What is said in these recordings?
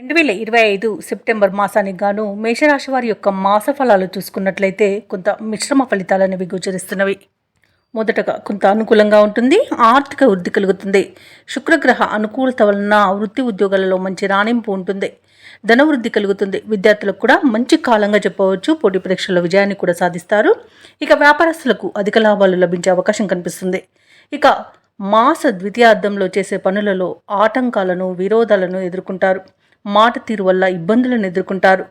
2025 September మాసానికి గాను మేషరాశి వారి యొక్క మాస ఫలాలు చూసుకున్నట్లయితే కొంత మిశ్రమ ఫలితాలనేవి గోచరిస్తున్నవి. మొదటగా కొంత అనుకూలంగా ఉంటుంది, ఆర్థిక వృద్ధి కలుగుతుంది. శుక్రగ్రహ అనుకూలత వలన వృత్తి ఉద్యోగాలలో మంచి రాణింపు ఉంటుంది, ధనవృద్ధి కలుగుతుంది. విద్యార్థులకు కూడా మంచి కాలంగా చెప్పవచ్చు. పోటీ పరీక్షల్లో విజయాన్ని కూడా సాధిస్తారు. ఇక వ్యాపారస్తులకు అధిక లాభాలు లభించే అవకాశం కనిపిస్తుంది. ఇక మాస ద్వితీయార్థంలో చేసే పనులలో ఆటంకాలను, విరోధాలను ఎదుర్కొంటారు. మాట తీరు వల్ల ఇబ్బందులను ఎదుర్కొంటారు.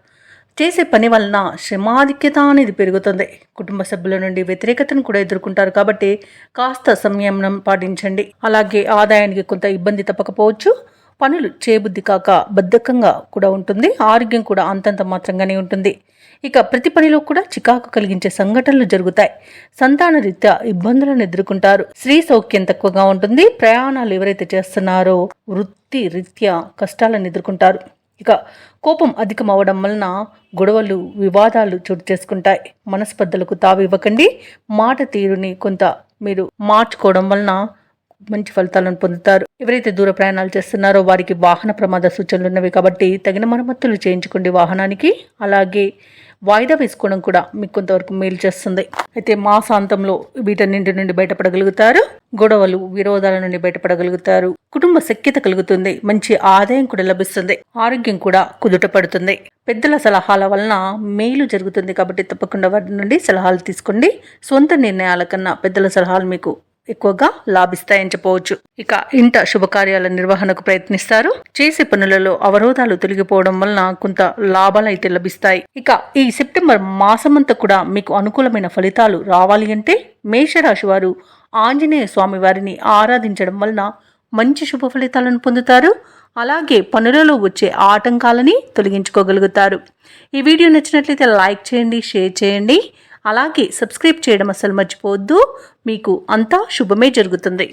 చేసే పని వలన శ్రమాధిక్యత అనేది పెరుగుతుంది. కుటుంబ సభ్యుల నుండి వ్యతిరేకతను కూడా ఎదుర్కొంటారు. కాబట్టి కాస్త సంయమనం పాటించండి. అలాగే ఆదాయానికి కొంత ఇబ్బంది తప్పకపోవచ్చు. పనులు చేయబుద్ధి కాక బద్ధకంగా కూడా ఉంటుంది. ఆరోగ్యం కూడా అంతంత మాత్రంగానే ఉంటుంది. ఇక ప్రతి పనిలో కూడా చికాకు కలిగించే సంఘటనలు జరుగుతాయి. సంతాన రీత్యా ఇబ్బందులను ఎదుర్కొంటారు. స్త్రీ సౌఖ్యం తక్కువగా ఉంటుంది. ప్రయాణాలు ఎవరైతే చేస్తున్నారో వృత్తి రీత్యా కష్టాలను ఎదుర్కొంటారు. ఇక కోపం అధికమవడం వలన గొడవలు, వివాదాలు చోటు చేసుకుంటాయి. మనస్పర్ధలకు తావు ఇవ్వకండి. మాట తీరుని కొంత మీరు మార్చుకోవడం వలన మంచి ఫలితాలను పొందుతారు. ఎవరైతే దూర ప్రయాణాలు చేస్తున్నారో వారికి వాహన ప్రమాద సూచనలు ఉన్నవి కాబట్టి తగిన మరమ్మతులు చేయించుకోండి వాహనానికి. అలాగే వాయిదా వేసుకోవడం కూడా మీకు కొంతవరకు మేలు చేస్తుంది. అయితే మాసాంతంలో వీటన్నింటి నుండి బయటపడగలుగుతారు. గొడవలు, విరోధాల నుండి బయటపడగలుగుతారు. కుటుంబ సఖ్యత కలుగుతుంది. మంచి ఆదాయం కూడా లభిస్తుంది. ఆరోగ్యం కూడా కుదుట పడుతుంది. పెద్దల సలహాల వలన మేలు జరుగుతుంది కాబట్టి తప్పకుండా వారి నుండి సలహాలు తీసుకోండి. సొంత నిర్ణయాల కన్నా పెద్దల సలహాలు మీకు ఎక్కువగా లాభిస్తాయని చెప్పవచ్చు. ఇక ఇంట శుభకార్యాల నిర్వహణకు ప్రయత్నిస్తారు. చేసే పనులలో అవరోధాలు తొలగిపోవడం వలన కొంత లాభాలు అయితే లభిస్తాయి. ఇక ఈ సెప్టెంబర్ మాసమంతా కూడా మీకు అనుకూలమైన ఫలితాలు రావాలి అంటే మేషరాశి వారు ఆంజనేయ స్వామి వారిని ఆరాధించడం వలన మంచి శుభ ఫలితాలను పొందుతారు. అలాగే పనులలో వచ్చే ఆటంకాలని తొలగించుకోగలుగుతారు. ఈ వీడియో నచ్చినట్లయితే లైక్ చేయండి, షేర్ చేయండి. అలాగే సబ్స్క్రైబ్ చేయడం అసలు మర్చిపోవద్దు. మీకు అంతా శుభమే జరుగుతుంది.